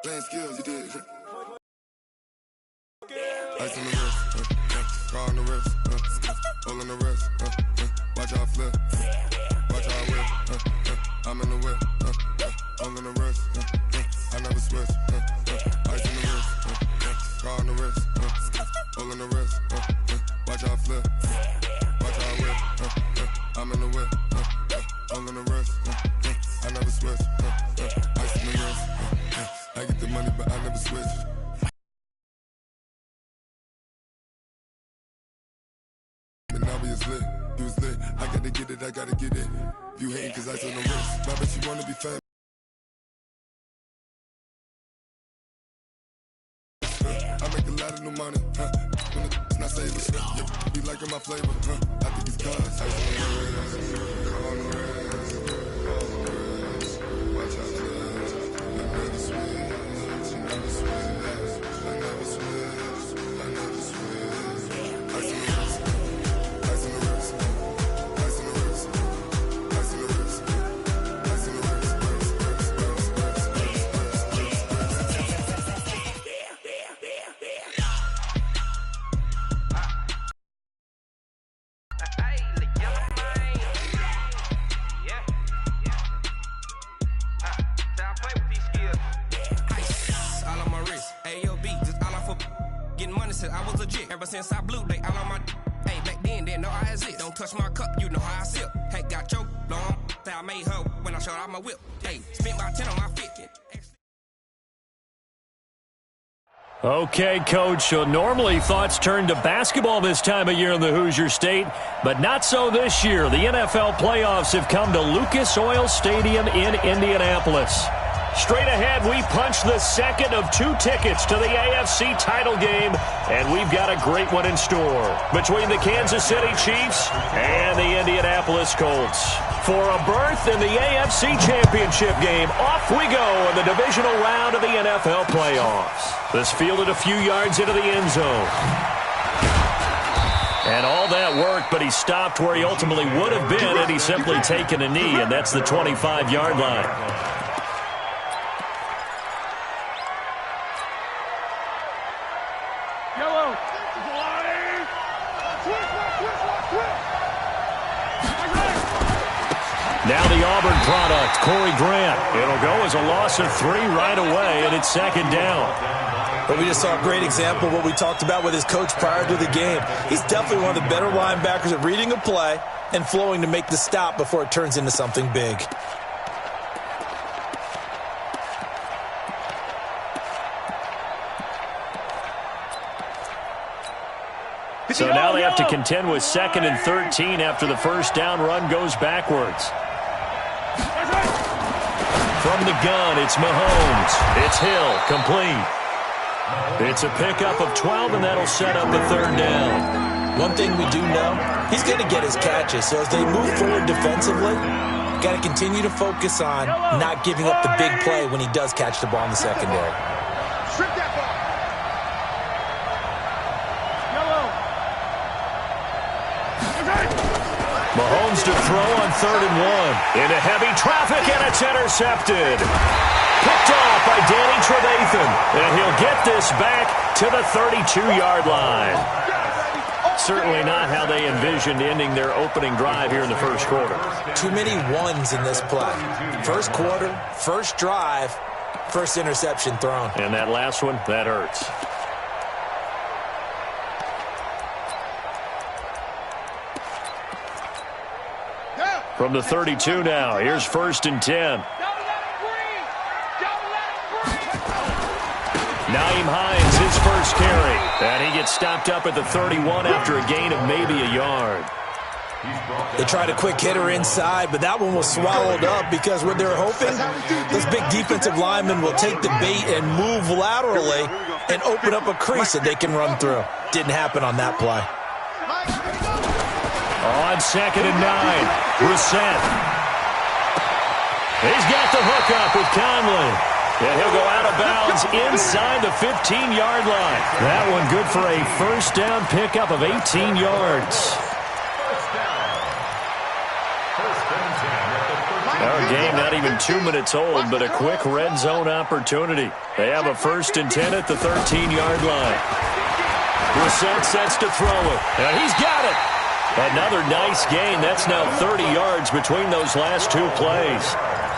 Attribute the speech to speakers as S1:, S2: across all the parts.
S1: Playing skills, you did. Ice on the wrist, car on the wrist, hole on the wrist, watch how I flip, watch how I whip, I'm in the whip, hole on the wrist, I never switch, ice on the wrist, car on the wrist, hole on the wrist, watch how I flip, watch how I whip, I'm in the whip, hole on the wrist, I never switch, ice on the wrist, I get the money but I never switch. Lit. You was lit. I gotta get it, I gotta get it. You hating cause ice on the wrist. I bet you wanna be famous. I make a lot of new money, when it's not savers, yeah, be liking my flavor, I think it's cause ice on the wrist, on the wrist, watch out for I never switch, I never switch, I never switch, I never switch, ice on the wrist.
S2: I was legit ever since I blew they all on my hey back then didn't know I exist. Don't touch my cup, you know how I sip. Hey, got choked long that I made her when I showed out my whip. Hey, spent my 10 on my 50.
S3: Okay, Coach, so normally thoughts turn to basketball this time of year in the Hoosier State, but not so this year. The NFL playoffs have come to Lucas Oil Stadium in Indianapolis. Straight ahead, we punch the second of 2 tickets to the AFC title game, and we've got a great one in store between the Kansas City Chiefs and the Indianapolis Colts. For a berth in the AFC Championship game, off we go in the divisional round of the NFL playoffs. This fielded a few yards into the end zone. And all that worked, but he stopped where he ultimately would have been had he simply taken a knee, and that's the 25-yard line. Now the Auburn product, Corey Grant. It'll go as a loss of 3 right away, and it's second down.
S4: But we just saw a great example of what we talked about with his coach prior to the game. He's definitely one of the better linebackers at reading a play and flowing to make the stop before it turns into something big.
S3: So now they have to contend with 2nd and 13 after the first down run goes backwards. From the gun, it's Mahomes. It's Hill, complete. It's a pickup of 12, and that'll set up the 3rd down.
S4: One thing we do know, he's going to get his catches. So as they move forward defensively, got to continue to focus on not giving up the big play when he does catch the ball in the secondary.
S5: Strip that ball.
S3: Mahomes to throw on 3rd and 1. Into heavy traffic, and it's intercepted. Picked off by Danny Trevathan. And he'll get this back to the 32-yard line. Certainly not how they envisioned ending their opening drive here in the first quarter.
S4: Too many ones in this play. First quarter, first drive, first interception thrown.
S3: And that last one, that hurts. From the 32 now, here's 1st and 10. Nyheim Hines, his first carry. And he gets stopped up at the 31 after a gain of maybe a yard.
S4: They tried a quick hitter inside, but that one was swallowed up because what they're hoping, this big defensive lineman will take the bait and move laterally and open up a crease that they can run through. Didn't happen on that play.
S3: On 2nd and 9, Brissett. He's got the hookup with Conley. And he'll go out of bounds inside the 15-yard line. That one good for a first down pickup of 18 yards. game not even 2 minutes old, but a quick red zone opportunity. They have a 1st and 10 at the 13-yard line. Brissett sets to throw it, and he's got it. Another nice gain. That's now 30 yards between those last 2 plays.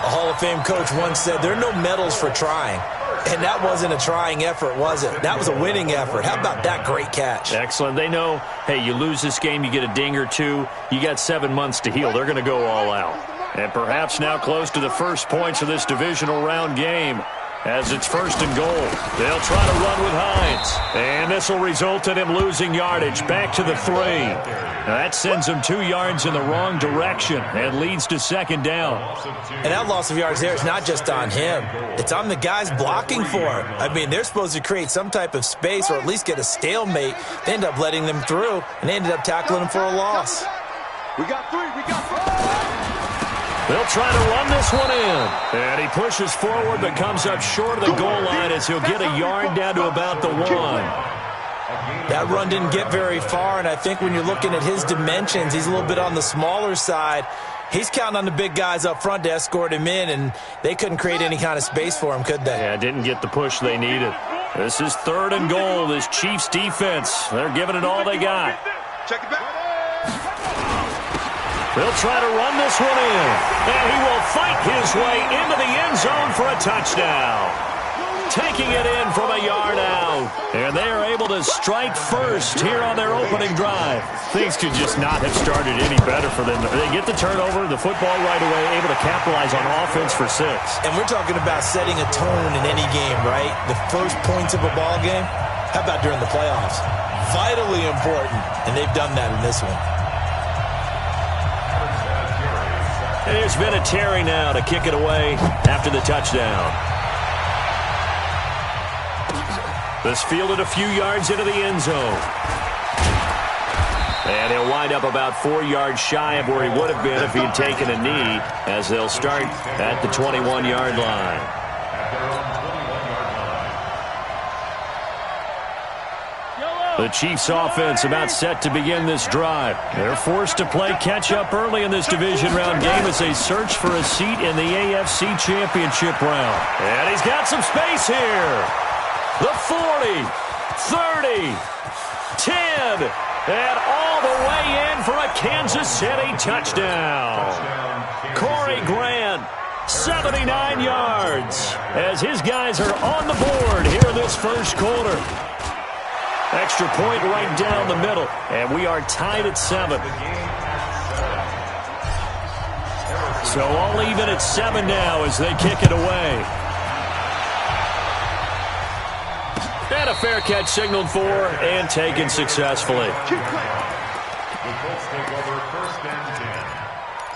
S4: A Hall of Fame coach once said there are no medals for trying. And that wasn't a trying effort, was it? That was a winning effort. How about that great catch?
S3: Excellent. They know, hey, you lose this game, you get a ding or two, you got 7 months to heal. They're going to go all out. And perhaps now close to the first points of this divisional round game as it's 1st and goal. They'll try to run with Hines. And this will result in him losing yardage back to the 3. Now that sends him 2 yards in the wrong direction and leads to 2nd down.
S4: And that loss of yards there is not just on him. It's on the guys blocking for him. I mean, they're supposed to create some type of space or at least get a stalemate. They end up letting them through, and they ended up tackling him for a loss.
S5: We got 3. We got 3.
S3: They'll try to run this one in. And he pushes forward but comes up short of the goal line as he'll get a yard down to about the 1.
S4: That run didn't get very far, and I think when you're looking at his dimensions, he's a little bit on the smaller side. He's counting on the big guys up front to escort him in, and they couldn't create any kind of space for him, could they?
S3: Yeah, didn't get the push they needed. This is 3rd and goal. This Chiefs defense, they're giving it all they got.
S5: Check it back.
S3: They'll try to run this one in, and he will fight his way into the end zone for a touchdown. Taking it in from a yard out, and they are able to strike first here on their opening drive. Things could just not have started any better for them. They get the turnover, the football right away, able to capitalize on offense for 6.
S4: And we're talking about setting a tone in any game, right? The first points of a ball game. How about during the playoffs? Vitally important, and they've done that in this one.
S3: There's been a Terry now to kick it away after the touchdown. This fielded a few yards into the end zone. And he'll wind up about 4 yards shy of where he would have been if he had taken a knee, as they'll start at the 21-yard line. The Chiefs offense about set to begin this drive. They're forced to play catch-up early in this division round game as they search for a seat in the AFC Championship round. And he's got some space here. The 40, 30, 10, and all the way in for a Kansas City touchdown. Corey Grant, 79 yards, as his guys are on the board here in this first quarter. Extra point right down the middle, and we are tied at 7. So all even at 7 now as they kick it away. And a fair catch signaled for and taken successfully.
S6: The Colts take over 1st and 10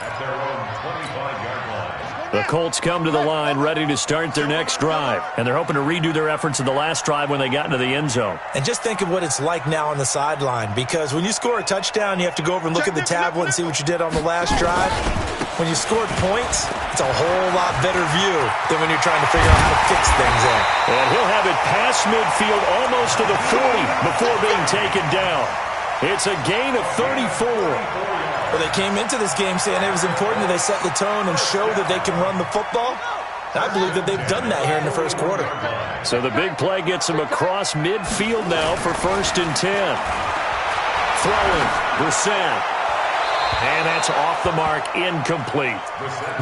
S6: at their own 25-yard line.
S3: The Colts come to the line ready to start their next drive, and they're hoping to redo their efforts in the last drive when they got into the end zone.
S4: And just think of what it's like now on the sideline, because when you score a touchdown, you have to go over and look at the tablet and see what you did on the last drive. When you scored points, it's a whole lot better view than when you're trying to figure out how to fix things in.
S3: And he'll have it past midfield almost to the 40 before being taken down. It's a gain of 34.
S4: Well, they came into this game saying it was important that they set the tone and show that they can run the football. I believe that they've done that here in the first quarter.
S3: So the big play gets them across midfield now for 1st and 10. Throwing, Brissett. And that's off the mark, incomplete.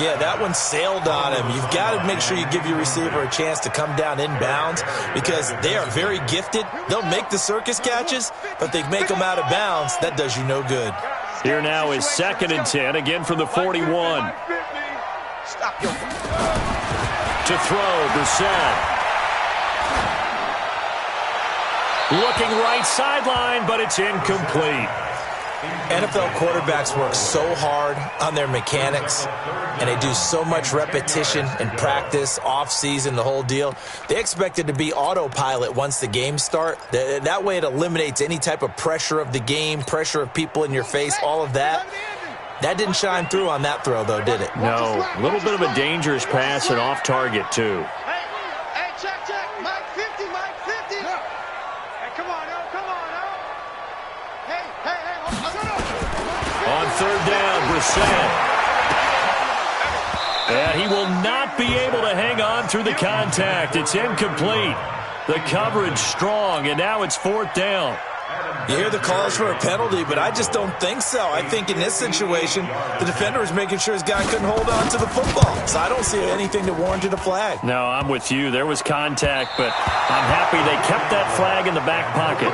S4: Yeah, that one sailed on him. You've got to make sure you give your receiver a chance to come down inbounds because they are very gifted. They'll make the circus catches, but they make them out of bounds. That does you no good.
S3: Here now is 2nd and 10, again from the 41. To throw, Brissett. Looking right sideline, but it's incomplete.
S4: NFL quarterbacks work so hard on their mechanics, and they do so much repetition and practice, off-season, the whole deal. They expect it to be autopilot once the games start. That way it eliminates any type of pressure of the game, pressure of people in your face, all of that. That didn't shine through on that throw, though, did it?
S3: No. A little bit of a dangerous pass and off target, too.
S5: Hey, check. Mike 50, Mike 50. Hey, come on, no. Hey.
S3: On 3rd down, Brissett. And he will not be able to hang on through the contact. It's incomplete. The coverage strong, and now it's 4th down.
S4: You hear the calls for a penalty, but I just don't think so. I think in this situation, the defender was making sure his guy couldn't hold on to the football. So I don't see anything that warranted a flag.
S3: No, I'm with you. There was contact, but I'm happy they kept that flag in the back pocket.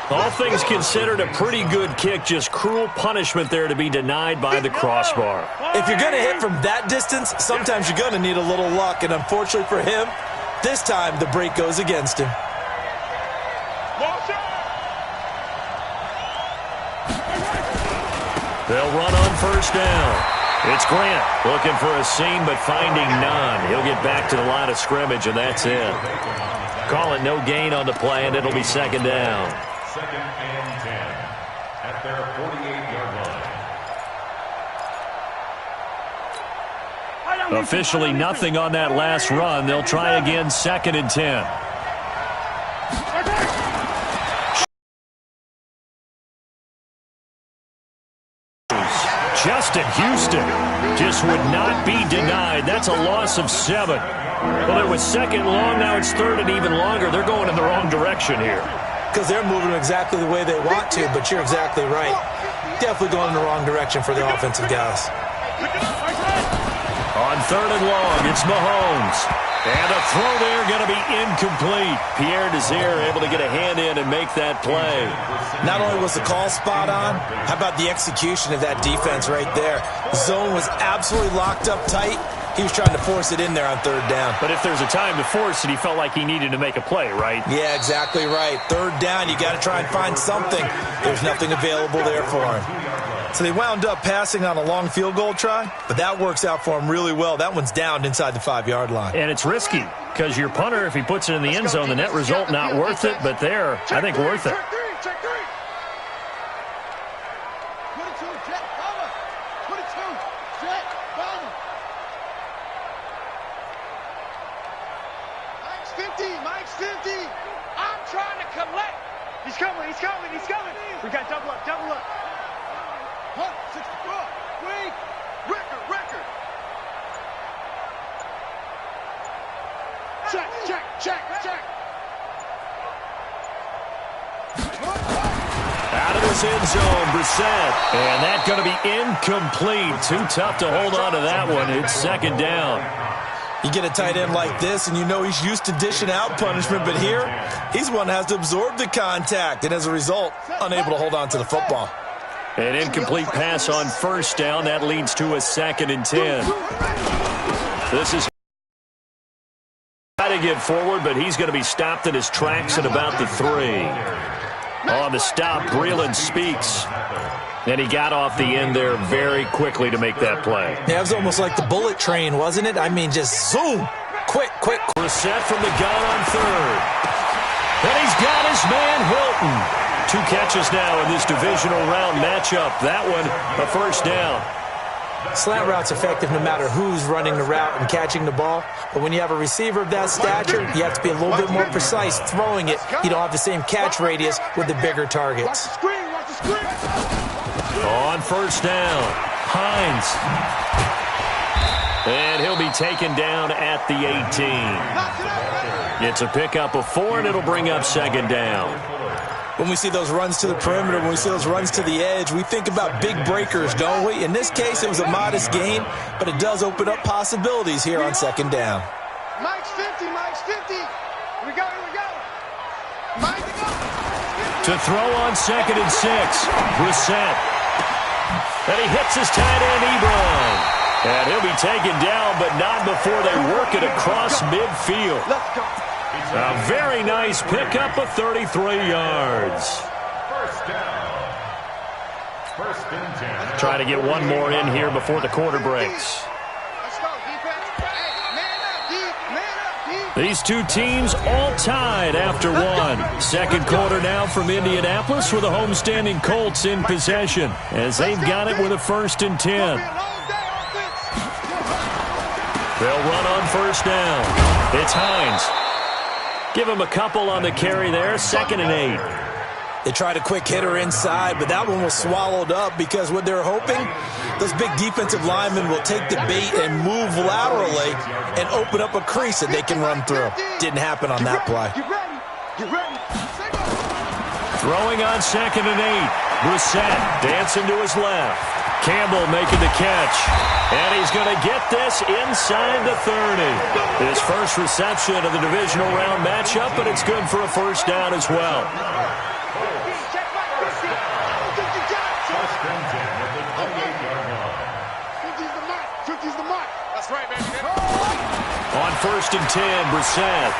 S3: All things considered, a pretty good kick, just cruel punishment there to be denied by the crossbar.
S4: If you're going to hit from that distance, sometimes you're going to need a little luck, and unfortunately for him, this time the break goes against him.
S3: They'll run on 1st down. It's Grant looking for a seam but finding none. He'll get back to the line of scrimmage, and that's it. Call it no gain on the play, and it'll be 2nd down.
S6: 2nd and 10 at their 48-yard line.
S3: Officially nothing on that last run. They'll try again, 2nd and 10. Justin Houston just would not be denied. That's a loss of 7. Well, it was 2nd long. Now it's 3rd and even longer. They're going in the wrong direction here.
S4: Because they're moving exactly the way they want to, but you're exactly right. Definitely going in the wrong direction for the offensive guys.
S3: On 3rd and long, it's Mahomes. And a throw there going to be incomplete. Pierre Desir able to get a hand in and make that play.
S4: Not only was the call spot on, how about the execution of that defense right there? The zone was absolutely locked up tight. He was trying to force it in there on 3rd down.
S3: But if there's a time to force it, he felt like he needed to make a play, right?
S4: Yeah, exactly right. 3rd down, you got to try and find something. There's nothing available there for him. So they wound up passing on a long field goal try, but that works out for him really well. That one's downed inside the 5-yard line.
S3: And it's risky because your punter, if he puts it in the end zone, the net result not worth it, but there, I think worth it.
S5: Mike's 50. I'm trying to collect. He's coming. We got double up. 164. Wait. Record. Check.
S3: Out of this end zone, Brissett. And that's going to be incomplete. Too tough to hold on to that one. It's 2nd down.
S4: You get a tight end like this, and you know he's used to dishing out punishment, but here, he's the one that has to absorb the contact, and as a result, unable to hold on to the football.
S3: An incomplete pass on 1st down. That leads to a 2nd and 10. This is trying to get forward, but he's going to be stopped in his tracks at about the 3. On the stop, Breeland Speaks. And he got off the end there very quickly to make that play.
S4: Yeah, it was almost like the bullet train, wasn't it? I mean, just zoom. Quick.
S3: Brissett from the gun on 3rd. And he's got his man, Hilton. 2 catches now in this divisional round matchup. That one, a 1st down.
S4: Slant route's effective no matter who's running the route and catching the ball. But when you have a receiver of that stature, you have to be a little bit more precise throwing it. You don't have the same catch radius with the bigger targets.
S5: Watch the screen.
S3: On 1st down, Hines. And he'll be taken down at the 18. It's a pickup of 4, and it'll bring up 2nd down.
S4: When we see those runs to the perimeter, when we see those runs to the edge, we think about big breakers, don't we? In this case, it was a modest gain, but it does open up possibilities here on 2nd down.
S5: Mike's 50. Here we go. Mike,
S3: To throw on 2nd and 6, Brissett. And he hits his tight end, Ebron. And he'll be taken down, but not before they work it across midfield.
S5: let's go.
S3: A very nice pickup of 33 yards.
S6: 1st down. 1st and 10.
S3: Try to get one more in here before the quarter breaks.
S5: Let's go, defense. Hey, man up, deep.
S3: These 2 teams all tied after 1. 2nd quarter now from Indianapolis with the homestanding Colts in possession as they've got it with a 1st and 10. They'll run on 1st down. It's Hines. Give him a couple on the carry there. 2nd and 8.
S4: They tried a quick hitter inside, but that one was swallowed up because what they're hoping, those big defensive linemen will take the bait and move laterally and open up a crease that they can run through. Didn't happen on that play.
S3: Throwing on 2nd and 8. Brissett dancing to his left. Campbell making the catch. And he's going to get this inside the 30. His first reception of the divisional round matchup, but it's good for a first down as well. On 1st and 10, Brissett.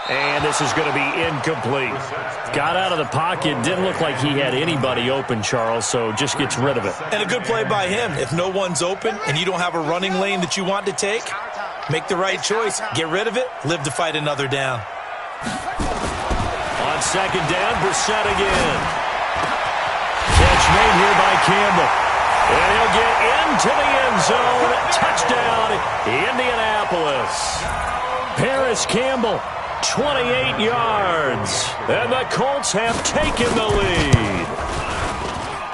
S3: And this is going to be incomplete. Got out of the pocket. Didn't look like he had anybody open, Charles, so just gets rid of it.
S4: And a good play by him. If no one's open and you don't have a running lane that you want to take, make the right choice. Get rid of it. Live to fight another down.
S3: On 2nd down, Brissett again. Catch made here by Campbell. And he'll get into the end zone. Touchdown, Indianapolis. Paris Campbell, 28 yards. And the Colts have taken the lead.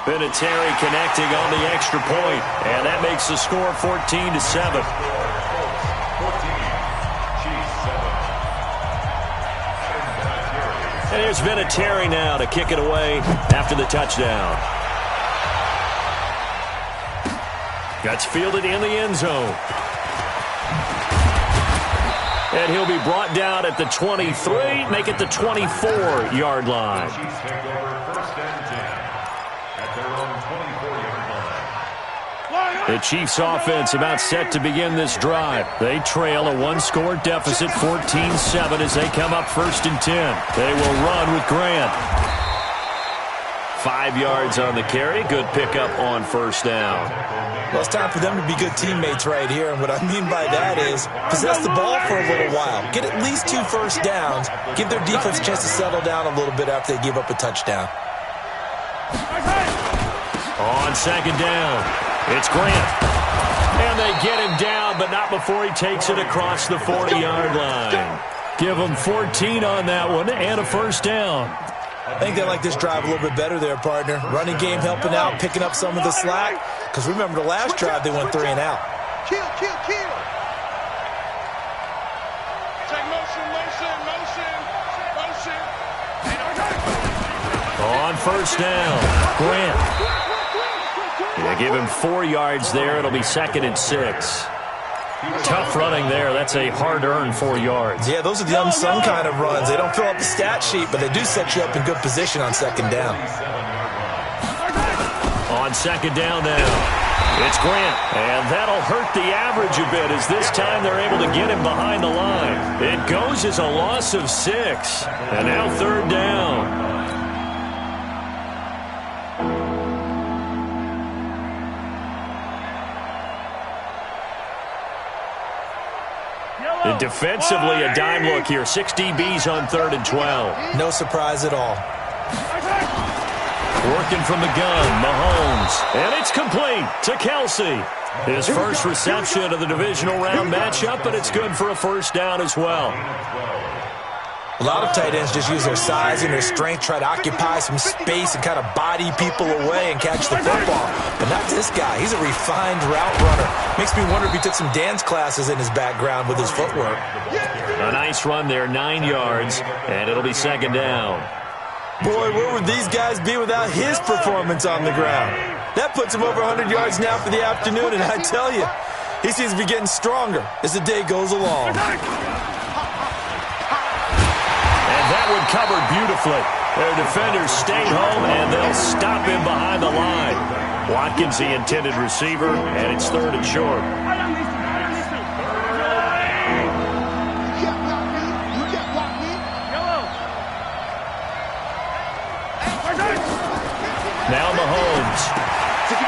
S3: Vinatieri connecting on the extra point. And that makes the score 14-7. And here's Vinatieri now to kick it away after the touchdown. That's fielded in the end zone. And he'll be brought down at the 23, make it the 24-yard line. The Chiefs offense about set to begin this drive. They trail a one-score deficit, 14-7, as they come up 1st and 10. They will run with Grant. 5 yards on the carry. Good pickup on 1st down.
S4: Well, it's time for them to be good teammates right here. And what I mean by that is possess the ball for a little while. Get at least 2 first downs. Give their defense a chance to settle down a little bit after they give up a touchdown.
S3: On 2nd down, it's Grant. And they get him down, but not before he takes it across the 40-yard line. Give him 14 on that one and a 1st down.
S4: I think they like this drive a little bit better there, partner. Running game helping out, picking up some of the slack. Because remember the last drive, they went 3 and out.
S5: Kill. Take motion.
S3: On 1st down, Grant. They give him 4 yards there. It'll be 2nd and 6. Tough running there. That's a hard-earned 4 yards.
S4: Yeah, those are the unsung kind of runs. They don't fill up the stat sheet, but they do set you up in good position on 2nd down.
S3: On 2nd down now, it's Grant. And that'll hurt the average a bit as this time they're able to get him behind the line. It goes as a loss of 6. And now 3rd down. And defensively, a dime look here. 6 DBs on 3rd and 12.
S4: No surprise at all.
S3: Working from the gun, Mahomes. And it's complete to Kelce. His first reception of the divisional round matchup, but it's good for a 1st down as well.
S4: A lot of tight ends just use their size and their strength, try to occupy some space and kind of body people away and catch the football. But not this guy. He's a refined route runner. Makes me wonder if he took some dance classes in his background with his footwork.
S3: A nice run there, 9 yards, and it'll be 2nd down.
S4: Boy, where would these guys be without his performance on the ground? That puts him over 100 yards now for the afternoon, and I tell you, he seems to be getting stronger as the day goes along.
S3: That one covered beautifully. Their defenders stayed home, and they'll stop him behind the line. Watkins, the intended receiver, and it's 3rd and short. Now Mahomes.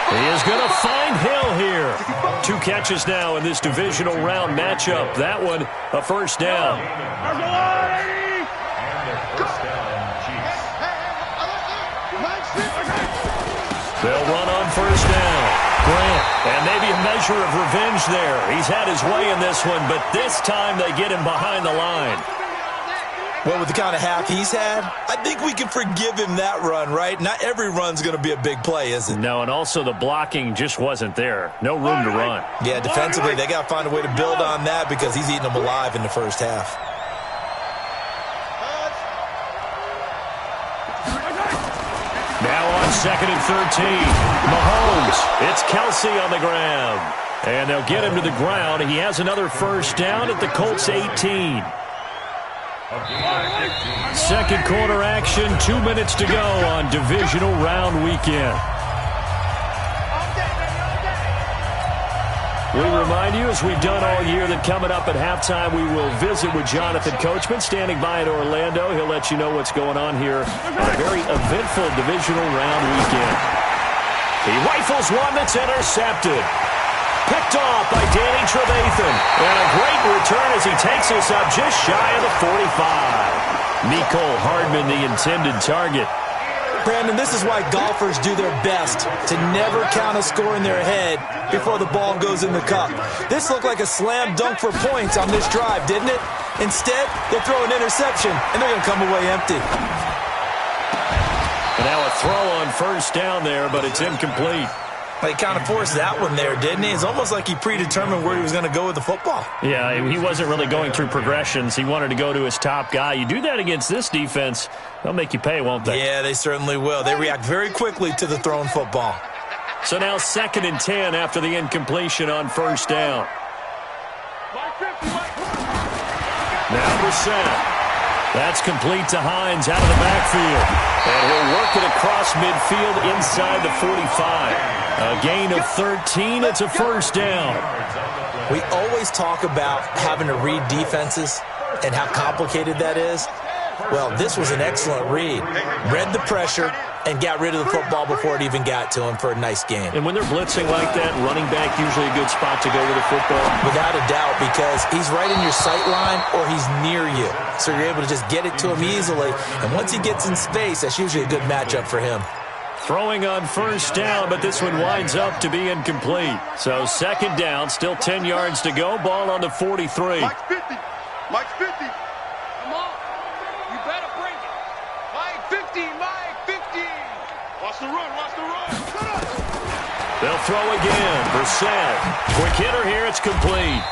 S3: He is going to find Hill here. 2 catches now in this divisional round matchup. That one, a 1st down. They'll run on 1st down. Grant, and maybe a measure of revenge there. He's had his way in this one, but this time they get him behind the line.
S4: Well, with the kind of half he's had, I think we can forgive him that run, right? Not every run's going to be a big play, is it?
S3: No, and also the blocking just wasn't there. No room to run.
S4: Yeah, defensively, they got to find a way to build on that because he's eating them alive in the first half.
S3: Now on 2nd and 13, Mahomes. It's Kelsey on the ground. And they'll get him to the ground. He has another first down at the Colts 18. Second quarter action, 2 minutes to go on divisional round weekend. We remind you, as we've done all year, that coming up at halftime, we will visit with Jonathan Coachman, standing by in Orlando. He'll let you know what's going on here on a very eventful divisional round weekend. He rifles one that's intercepted. Picked off by Danny Trevathan. And a great return as he takes us up just shy of the 45. Mecole Hardman, the intended target.
S4: Brandon, this is why golfers do their best to never count a score in their head before the ball goes in the cup. This looked like a slam dunk for points on this drive, didn't it? Instead, they throw an interception, and they're going to come away empty.
S3: And now a throw on first down there, but it's incomplete.
S4: He kind of forced that one there, didn't he? It's almost like he predetermined where he was going to go with the football.
S3: Yeah, he wasn't really going through progressions. He wanted to go to his top guy. You do that against this defense, they'll make you pay, won't they?
S4: Yeah, they certainly will. They react very quickly to the thrown football.
S3: So now 2nd and 10 after the incompletion on first down. Now Brissett. That's complete to Hines out of the backfield. And he'll work it across midfield inside the 45. A gain of 13. It's a first down.
S4: We always talk about having to read defenses and how complicated that is. Well, this was an excellent read. Read the pressure and got rid of the football before it even got to him for a nice gain.
S3: And when they're blitzing like that, running back usually a good spot to go with the football.
S4: Without a doubt, because he's right in your sight line or he's near you. So you're able to just get it to him easily. And once he gets in space, that's usually a good matchup for him.
S3: Throwing on first down, but this one winds up to be incomplete. So 2nd down, still 10 yards to go. Ball on the 43.
S5: Mike's 50. Mike's 50. Come on. You better bring it. Mike 50. Mike 50. Watch the run. Watch the run.
S3: They'll throw again. Brissett. Quick hitter here. It's complete.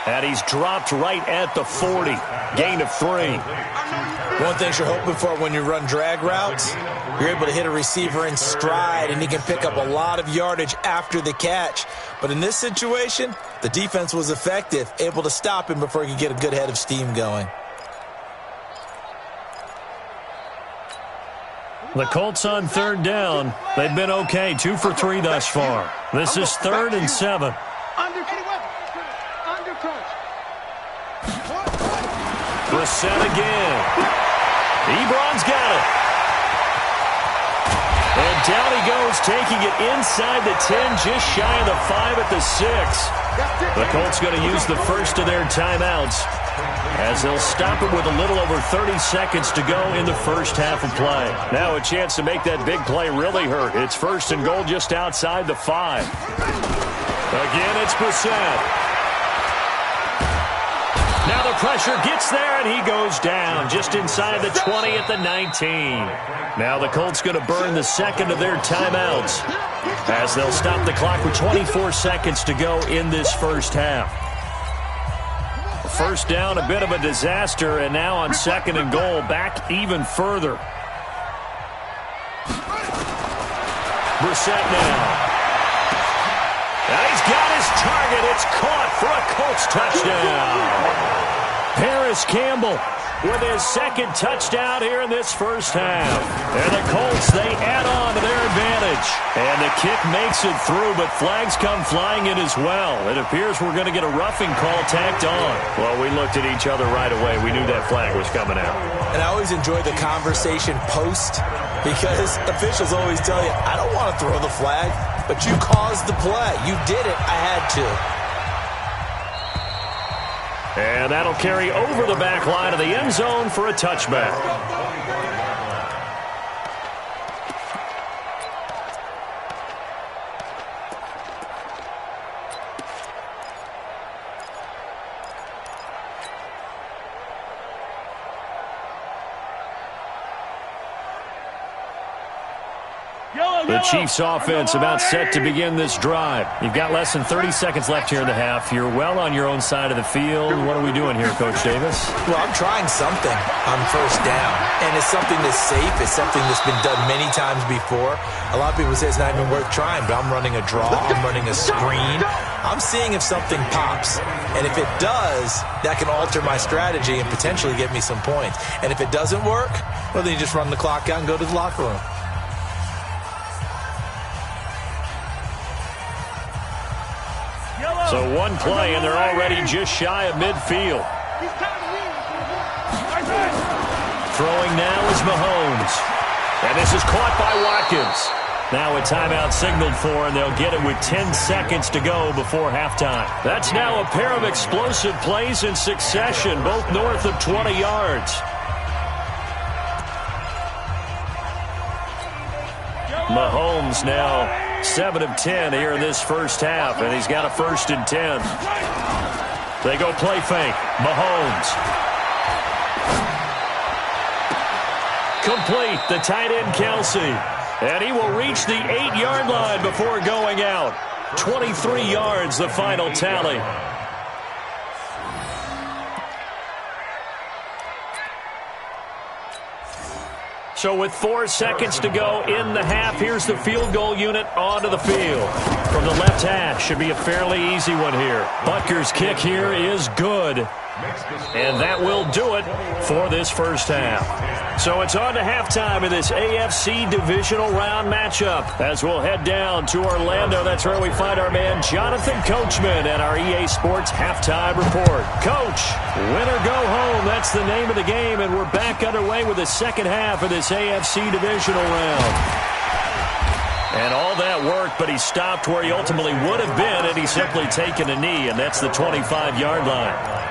S3: And he's dropped right at the 40. Gain of 3.
S4: One thing you're hoping for when you run drag routes, you're able to hit a receiver in stride, and he can pick up a lot of yardage after the catch. But in this situation, the defense was effective, able to stop him before he could get a good head of steam going.
S3: The Colts on 3rd down. They've been okay, 2 for 3 thus far. This is 3rd and 7. Brissett again. Ebron's got it. And down he goes, taking it inside the 10, just shy of the 5 at the 6. The Colts going to use the first of their timeouts as they'll stop it with a little over 30 seconds to go in the first half of play. Now a chance to make that big play really hurt. It's 1st and goal just outside the 5. Again, it's Brissett. Now the pressure gets there, and he goes down just inside the 20 at the 19. Now the Colts going to burn the 2nd of their timeouts as they'll stop the clock with 24 seconds to go in this first half. First down, a bit of a disaster, and now on 2nd and goal, back even further. Brissett now. And he's got his target. It's caught for a Colts touchdown. Paris Campbell with his 2nd touchdown here in this first half. And the Colts, they add on to their advantage. And the kick makes it through, but flags come flying in as well. It appears we're going to get a roughing call tacked on. Well, we looked at each other right away. We knew that flag was coming out.
S4: And I always enjoy the conversation post because officials always tell you, I don't want to throw the flag, but you caused the play. You did it. I had to.
S3: And that'll carry over the back line of the end zone for a touchback. The Chiefs offense about set to begin this drive. You've got less than 30 seconds left here in the half. You're well on your own side of the field. What are we doing here, Coach Davis?
S4: Well, I'm trying something on first down, and it's something that's safe. It's something that's been done many times before. A lot of people say it's not even worth trying, but I'm running a draw. I'm running a screen. I'm seeing if something pops, and if it does, that can alter my strategy and potentially get me some points. And if it doesn't work, well, then you just run the clock out and go to the locker room.
S3: So one play, and they're already just shy of midfield. Throwing now is Mahomes. And this is caught by Watkins. Now a timeout signaled for, and they'll get it with 10 seconds to go before halftime. That's now a pair of explosive plays in succession, both north of 20 yards. Mahomes now 7 of 10 here in this first half, and he's got a 1st and 10. They go play fake. Mahomes. Complete. The tight end, Kelsey. And he will reach the 8-yard line before going out. 23 yards, the final tally. So with 4 seconds to go in the half, here's the field goal unit onto the field. From the left hash, should be a fairly easy one here. Butker's kick here is good. And that will do it for this first half. So it's on to halftime in this AFC divisional round matchup. As we'll head down to Orlando, that's where we find our man Jonathan Coachman at our EA Sports Halftime Report. Coach, win or go home, that's the name of the game, and we're back underway with the second half of this AFC divisional round. And all that work, but he stopped where he ultimately would have been had he simply taken a knee, and that's the 25-yard line.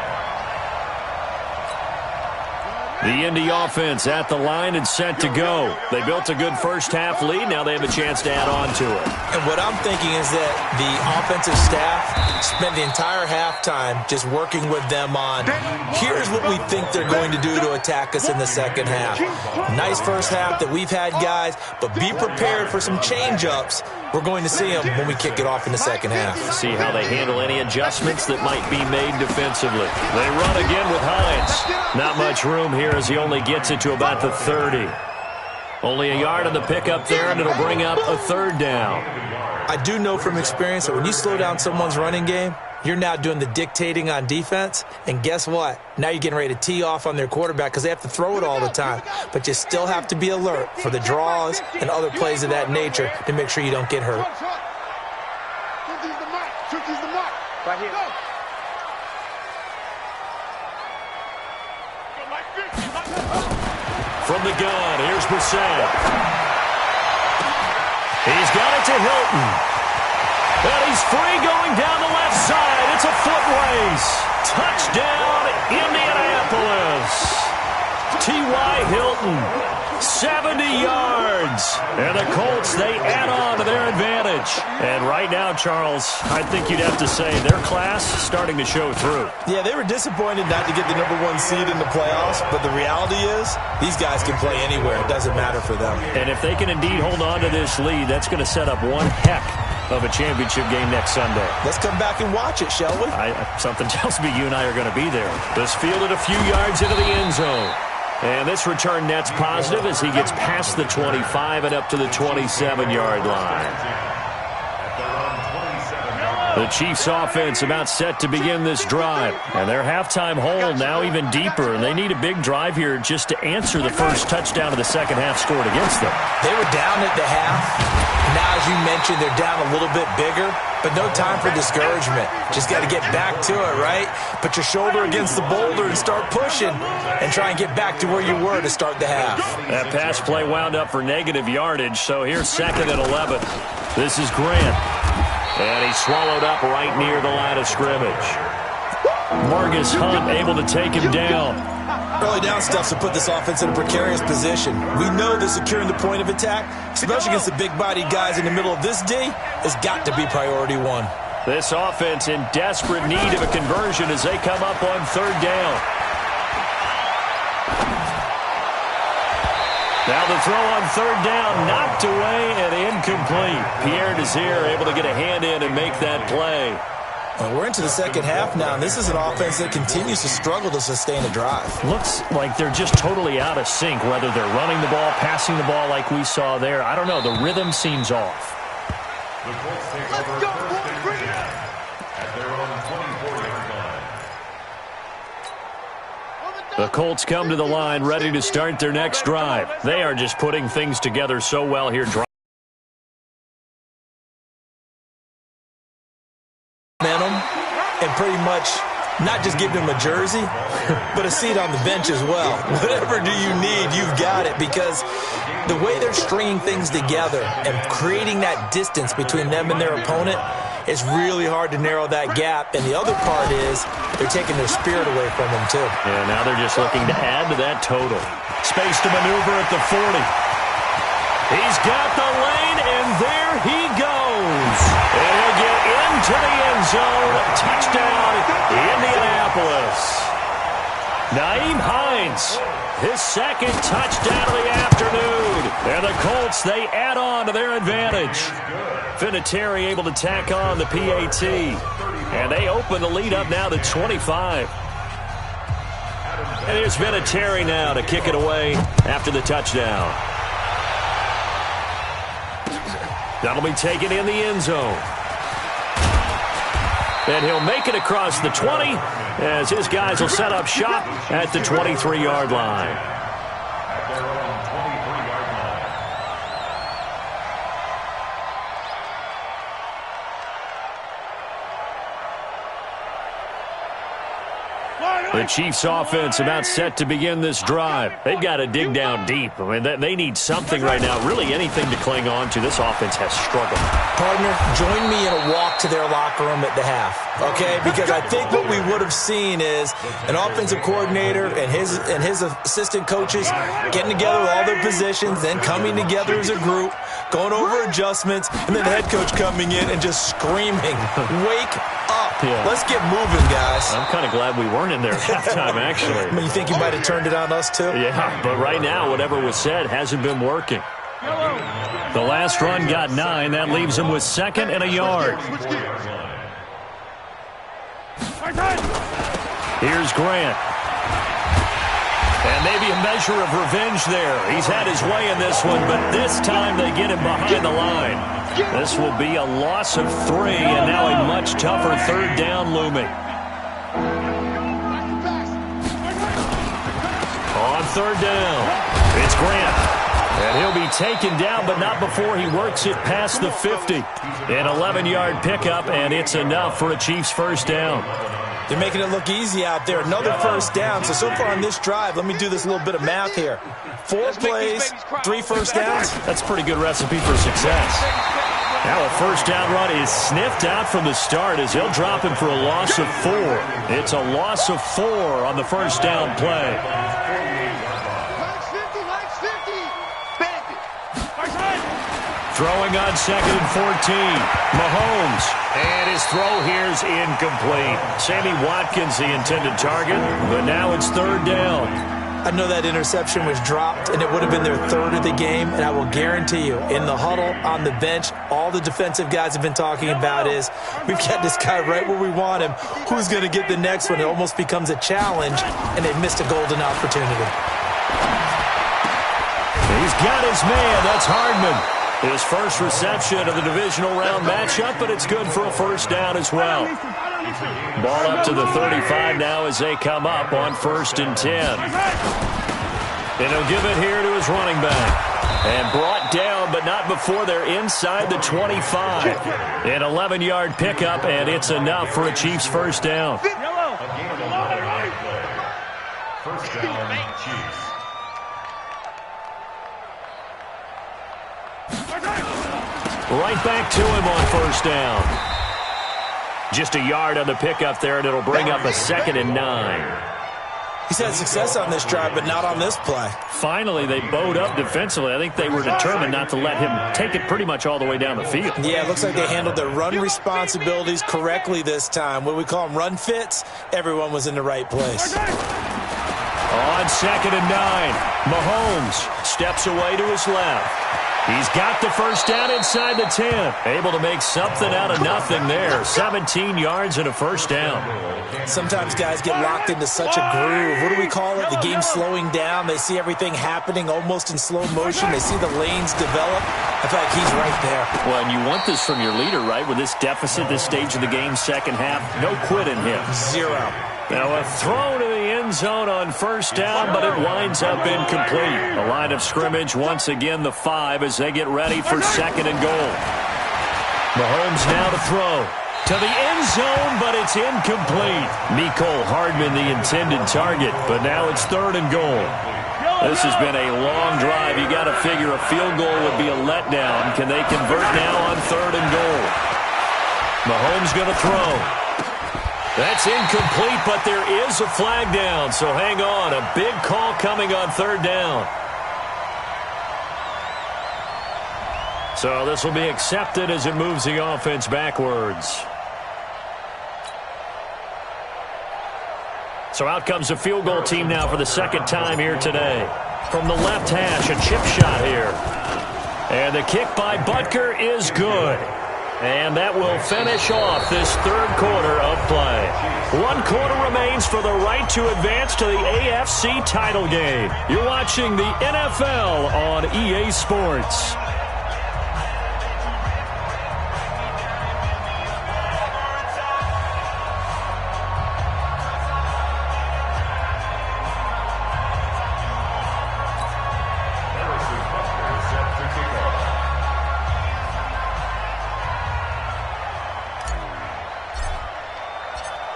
S3: The Indy offense at the line and set to go. They built a good first-half lead. Now they have a chance to add on to it.
S4: And what I'm thinking is that the offensive staff spent the entire halftime just working with them on, here's what we think they're going to do to attack us in the second half. Nice first half that we've had, guys, but be prepared for some change-ups. We're going to see them when we kick it off in the second half.
S3: See how they handle any adjustments that might be made defensively. They run again with Hines. Not much room here as he only gets it to about the 30. Only a yard on the pickup there, and it'll bring up a 3rd down.
S4: I do know from experience that when you slow down someone's running game, you're now doing the dictating on defense, and guess what? Now you're getting ready to tee off on their quarterback because they have to throw it all the time. But you still have to be alert for the draws and other plays of that nature to make sure you don't get hurt.
S5: Right here.
S3: From the gun, here's Brissett. He's got it to Hilton. And he's free going down the left side. It's a foot race. Touchdown, Indianapolis. T.Y. Hilton, 70 yards. And the Colts, they add on to their advantage. And right now, Charles, I think you'd have to say their class starting to show through.
S4: Yeah, they were disappointed not to get the #1 seed in the playoffs, but the reality is these guys can play anywhere. It doesn't matter for them.
S3: And if they can indeed hold on to this lead, that's going to set up one heck of a championship game next Sunday.
S4: Let's come back and watch it, shall we?
S3: Something tells me you and I are going to be there. This fielded a few yards into the end zone. And this return net's positive as he gets past the 25 and up to the 27-yard line. The Chiefs offense about set to begin this drive. And their halftime hole now even deeper. And they need a big drive here just to answer the first touchdown of the second half scored against them.
S4: They were down at the half. Now, as you mentioned, they're down a little bit bigger. But no time for discouragement. Just got to get back to it, right? Put your shoulder against the boulder and start pushing. And try and get back to where you were to start the half.
S3: That pass play wound up for negative yardage. So here's 2nd and 11. This is Grant. And he's swallowed up right near the line of scrimmage. Margus Hunt able to take him down.
S4: Early down stuff to put this offense in a precarious position. We know that securing the point of attack, especially against the big-bodied guys in the middle of this D, has got to be priority 1.
S3: This offense in desperate need of a conversion as they come up on 3rd down. Now the throw on third down, knocked away and incomplete. Pierre Desir able to get a hand in and make that play.
S4: Well, we're into the second half now, and this is an offense that continues to struggle to sustain a drive.
S3: Looks like they're just totally out of sync, whether they're running the ball, passing the ball like we saw there. I don't know. The rhythm seems off.
S6: The Colts take over first and 10 at their own 24-yard line.
S3: The Colts come to the line ready to start their next drive. They are just putting things together so well here.
S4: And pretty much not just give them a jersey, but a seat on the bench as well. Whatever do you need, you've got it, because the way they're stringing things together and creating that distance between them and their opponent, it's really hard to narrow that gap. And the other part is they're taking their spirit away from them, too.
S3: Yeah, now they're just looking to add to that total. Space to maneuver at the 40. He's got the lane, and there he goes. And he'll get into the end zone. Touchdown, Indianapolis. Nyheim Hines, his second touchdown of the afternoon. And the Colts, they add on to their advantage. Vinatieri able to tack on the PAT. And they open the lead up now to 25. And here's Vinatieri now to kick it away after the touchdown. That'll be taken in the end zone. And he'll make it across the 20 as his guys will set up shop at the 23-yard line.
S6: At their own 23-yard line.
S3: The Chiefs offense about set to begin this drive. They've got to dig down deep. I mean, they need something right now, really anything to cling on to. This offense has struggled.
S4: Partner, join me in a walk to their locker room at the half, okay? Because I think what we would have seen is an offensive coordinator and his assistant coaches getting together with all their positions, then coming together as a group, going over adjustments, and then the head coach coming in and just screaming, wake up. Yeah. Let's get moving, guys.
S3: I'm kind of glad we weren't in there at halftime, actually.
S4: I mean, you think you might have turned it on us, too?
S3: Yeah, but right now, whatever was said hasn't been working. The last run got 9. That leaves him with second and a yard. Here's Grant. And maybe a measure of revenge there. He's had his way in this one, but this time they get him behind the line. This will be a loss of 3, and now a much tougher third down looming. On third down, it's Grant. And he'll be taken down, but not before he works it past the 50. An 11-yard pickup, and it's enough for a Chiefs first down.
S4: They're making it look easy out there. Another first down. So far on this drive, let me do this little bit of math here. 4 plays, 3 first downs.
S3: That's a pretty good recipe for success. Now a first down run is sniffed out from the start as he'll drop him for a loss of 4. It's a loss of 4 on the first down play. Throwing on second and 14. Mahomes. And his throw here is incomplete. Sammy Watkins, the intended target, but now it's third down.
S4: I know that interception was dropped, and it would have been their third of the game, and I will guarantee you, in the huddle, on the bench, all the defensive guys have been talking about is, we've got this guy right where we want him. Who's going to get the next one? It almost becomes a challenge, and they've missed a golden opportunity.
S3: He's got his man. That's Hardman. His first reception of the divisional round matchup, but it's good for a first down as well. Ball up to the 35 now as they come up on 1st and 10. And he'll give it here to his running back. And brought down, but not before they're inside the 25. An 11-yard pickup, and it's enough for a Chiefs first down.
S6: First down, Chiefs.
S3: Right back to him on first down. Just a yard on the pickup there, and it'll bring up a 2nd and 9.
S4: He's had success on this drive, but not on this play.
S3: Finally, they bowed up defensively. I think they were determined not to let him take it pretty much all the way down the field.
S4: Yeah, it looks like they handled their run responsibilities correctly this time. What we call them run fits, everyone was in the right place.
S3: On 2nd and 9, Mahomes steps away to his left. He's got the first down inside the 10. Able to make something out of nothing there. 17 yards and a first down.
S4: Sometimes guys get locked into such a groove. What do we call it? The game's slowing down. They see everything happening almost in slow motion. They see the lanes develop. I feel like he's right there.
S3: Well, and you want this from your leader, right? With this deficit, this stage of the game, second half, no quit in him.
S4: Zero.
S3: Now a throw to the end zone on first down, but it winds up incomplete. The line of scrimmage, once again, the 5 as they get ready for 2nd and goal. Mahomes now to throw. To the end zone, but it's incomplete. Mecole Hardman, the intended target, but now it's 3rd and goal. This has been a long drive. You got to figure a field goal would be a letdown. Can they convert now on 3rd and goal? Mahomes going to throw. That's incomplete, but there is a flag down, so hang on. A big call coming on 3rd down. So this will be accepted as it moves the offense backwards. So out comes the field goal team now for the 2nd time here today. From the left hash, a chip shot here. And the kick by Butker is good. And that will finish off this 3rd quarter of play. 1 quarter remains for the right to advance to the AFC title game. You're watching the NFL on EA Sports.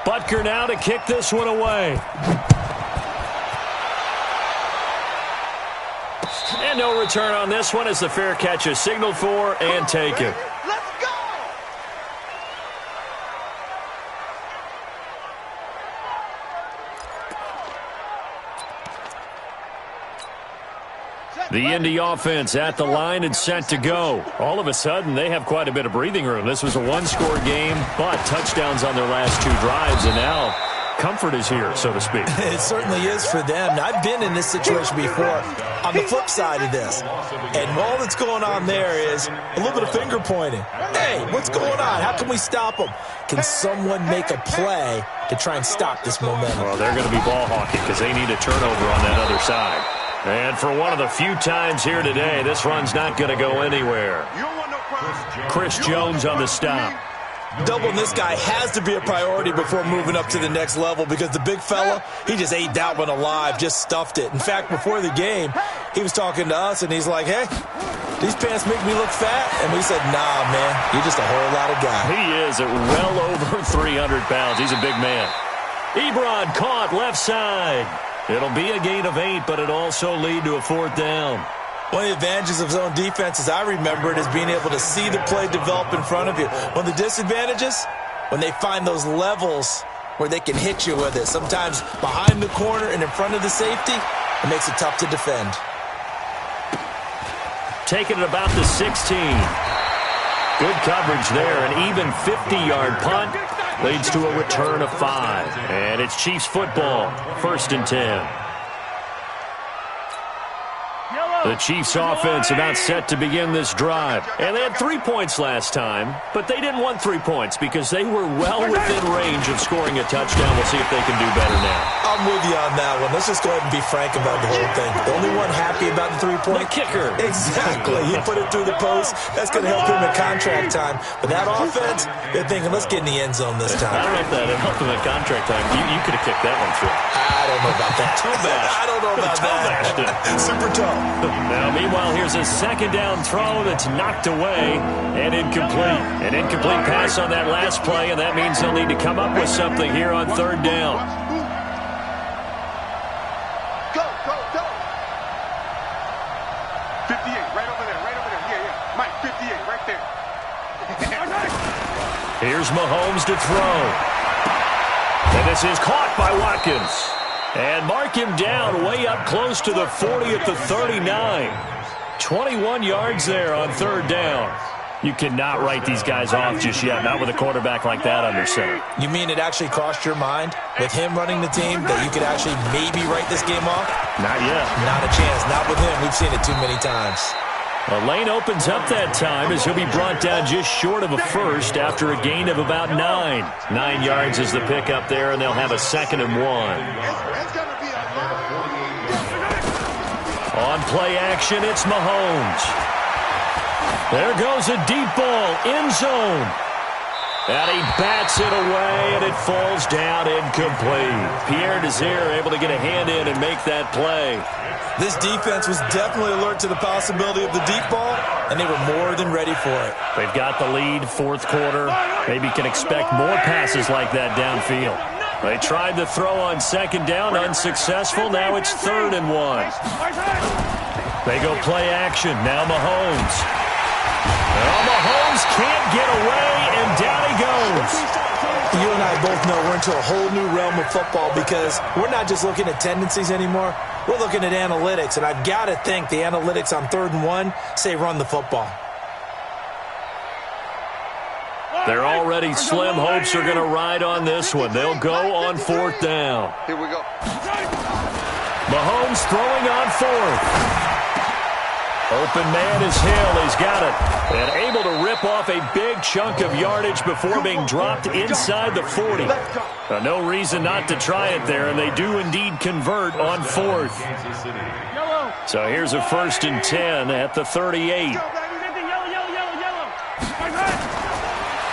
S3: Butker now to kick this one away. And no return on this one as the fair catch is signaled for and taken.
S5: Let's go!
S3: The Indy offense at the line and set to go. All of a sudden, they have quite a bit of breathing room. This was a one-score game, but touchdowns on their last 2 drives, and now comfort is here, so to speak.
S4: It certainly is for them. Now, I've been in this situation before on the flip side of this, and all that's going on there is a little bit of finger pointing. Hey, what's going on? How can we stop them? Can someone make a play to try and stop this momentum?
S3: Well, they're going to be ball hawking because they need a turnover on that other side. And for one of the few times here today, this run's not going to go anywhere. Chris Jones on the stop.
S4: Doubling this guy has to be a priority before moving up to the next level because the big fella, he just ate that one alive, just stuffed it. In fact, before the game, he was talking to us, and he's like, hey, these pants make me look fat? And we said, nah, man, you're just a whole lot of guy.
S3: He is at well over 300 pounds. He's a big man. Ebron caught left side. It'll be a gain of 8, but it also lead to a 4th down.
S4: One of the advantages of zone defense, as I remember it, is being able to see the play develop in front of you. One of the disadvantages, when they find those levels where they can hit you with it. Sometimes behind the corner and in front of the safety, it makes it tough to defend.
S3: Taking it about the 16. Good coverage there. An even 50-yard punt leads to a return of 5. And it's Chiefs football, 1st and 10. The Chiefs offense about set to begin this drive. And they had 3 points last time, but they didn't want 3 points because they were well within range of scoring a touchdown. We'll see if they can do better now.
S4: I'm with you on that one. Let's just go ahead and be frank about the whole thing. The only one happy about the 3-point?
S3: The kicker.
S4: Exactly. He put it through the post. That's going to help him at contract time. But that offense, they're thinking, let's get in the end zone this time.
S3: I don't know if that helped him at contract time. You could have kicked that one through.
S4: I don't know about that.
S3: Toe bash.
S4: I don't know about that. Super toe.
S3: Now, meanwhile, here's a 2nd down throw that's knocked away and incomplete. An incomplete pass on that last play, and that means they'll need to come up with something here on 3rd down.
S5: Go, go, go. 58, right over there, right over there. Yeah, yeah. Mike, 58, right there.
S3: Here's Mahomes to throw. And this is caught by Watkins. And mark him down way up close to the 40 at the 39. 21 yards there on 3rd down. You cannot write these guys off just yet, not with a quarterback like that under center.
S4: You mean it actually crossed your mind with him running the team that you could actually maybe write this game off?
S3: Not yet.
S4: Not a chance. Not with him. We've seen it too many times.
S3: The lane opens up that time as he'll be brought down just short of a first after a gain of about 9. 9 yards is the pickup there, and they'll have a 2nd and 1. On play action, it's Mahomes. There goes a deep ball, end zone. And he bats it away, and it falls down incomplete. Pierre Desir able to get a hand in and make that play.
S4: This defense was definitely alert to the possibility of the deep ball, and they were more than ready for it.
S3: They've got the lead, 4th quarter. Maybe can expect more passes like that downfield. They tried to throw on 2nd down, unsuccessful. Now it's 3rd and 1. They go play action. Now Mahomes. Well, Mahomes can't get away, and down he goes.
S4: You and I both know we're into a whole new realm of football because we're not just looking at tendencies anymore. We're looking at analytics, and I've got to think the analytics on 3rd and 1 say run the football.
S3: They're already slim hopes are going to ride on this one. They'll go on 4th down.
S5: Here we go.
S3: Mahomes throwing on 4th. Open man is Hill. He's got it. And able to rip off a big chunk of yardage before being dropped inside the 40. No reason not to try it there, and they do indeed convert on 4th. So here's a 1st and 10 at the 38.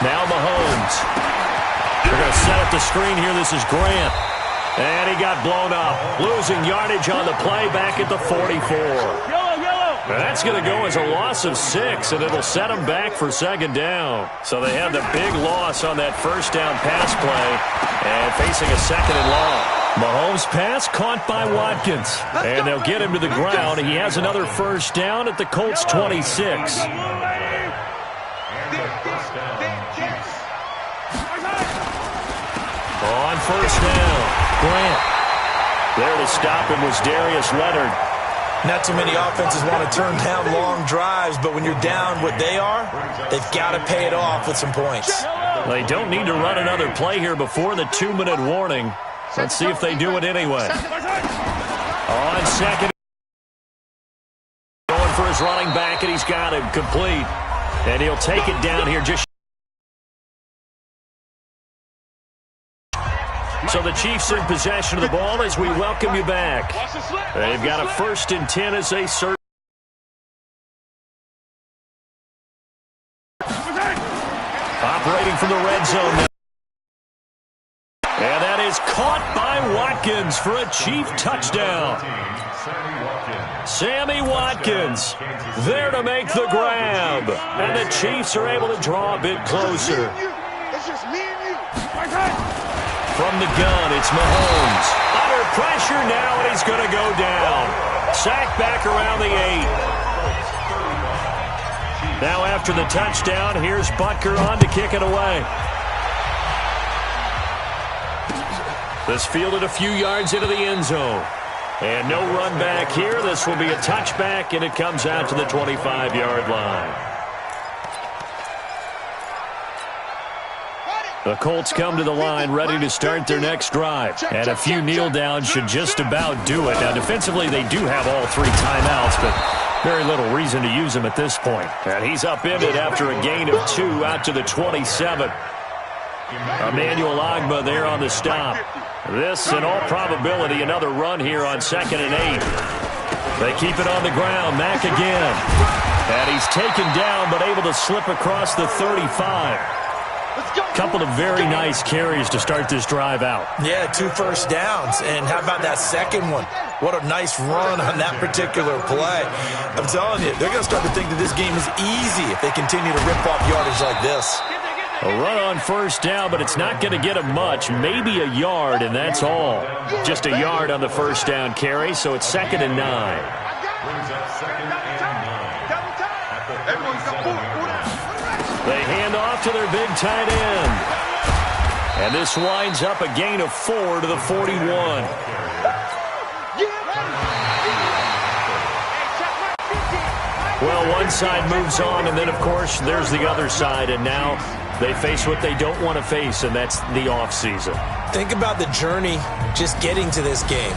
S3: Now Mahomes. They're going to set up the screen here. This is Grant. And he got blown up. Losing yardage on the play back at the 44. That's going to go as a loss of 6, and it'll set them back for 2nd down. So they had the big loss on that 1st down pass play and facing a 2nd and long. Mahomes' pass caught by Watkins, and they'll get him to the ground. He has another 1st down at the Colts' 26. On 1st down, Grant. There to stop him was Darius Leonard.
S4: Not too many offenses want to turn down long drives, but when you're down what they are, they've got to pay it off with some points.
S3: They don't need to run another play here before the 2-minute warning. Let's see if they do it anyway. On 2nd. Going for his running back, and he's got him complete. And he'll take it down here just. So the Chiefs in possession of the ball as we welcome you back. They've got a 1st and 10 as they serve. Operating from the red zone now. And that is caught by Watkins for a Chief touchdown. Sammy Watkins there to make the grab. And the Chiefs are able to draw a bit closer.
S5: It's just me and you.
S3: From the gun, it's Mahomes. Under pressure now, and he's going to go down. Sacked back around the 8. Now after the touchdown, here's Butker on to kick it away. This fielded a few yards into the end zone. And no run back here. This will be a touchback, and it comes out to the 25-yard line. The Colts come to the line ready to start their next drive. And a few kneel downs should just about do it. Now, defensively, they do have all 3 timeouts, but very little reason to use them at this point. And he's upended after a gain of 2 out to the 27. Emmanuel Ogbah there on the stop. This, in all probability, another run here on 2nd and 8. They keep it on the ground. Mack again. And he's taken down, but able to slip across the 35. Couple of very nice carries to start this drive out.
S4: Yeah, 2 first downs. And how about that second one? What a nice run on that particular play. I'm telling you, they're going to start to think that this game is easy if they continue to rip off yardage like this.
S3: A run on 1st down, but it's not going to get them much. Maybe a yard, and that's all. Just a yard on the 1st down carry, so it's 2nd and 9. They hand off to their big tight end. And this winds up a gain of 4 to the 41. Well, one side moves on, and then, of course, there's the other side, and now they face what they don't want to face, and that's the offseason.
S4: Think about the journey just getting to this game.